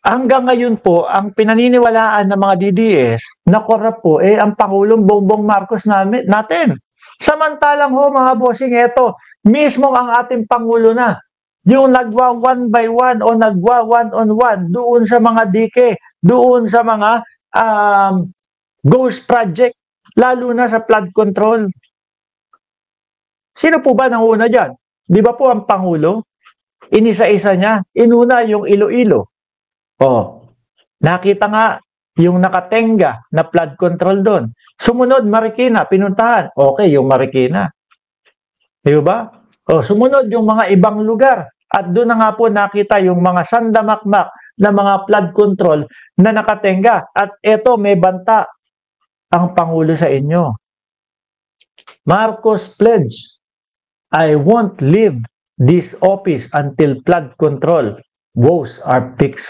hanggang ngayon po, ang pinaniniwalaan ng mga DDS na korap po, ang Pangulong Bongbong Marcos natin. Samantalang ho, mga bossing, eto, mismo ang ating Pangulo na, yung nagwa one by one o nagwa one on one doon sa mga dike, doon sa mga ghost project, lalo na sa flood control. Sino po ba nanguna dyan? Di ba po ang Pangulo? Inisa-isa niya, inuna yung Iloilo. Nakita nga yung nakatenga na flood control doon. Sumunod, Marikina, pinuntahan. Okay, yung Marikina. Di ba? Sumunod yung mga ibang lugar. At doon na nga po nakita yung mga sandamakmak na mga flood control na nakatenga. At eto, may banta ang Pangulo sa inyo. Marcos pledge, I won't leave this office until flood control woes are fixed.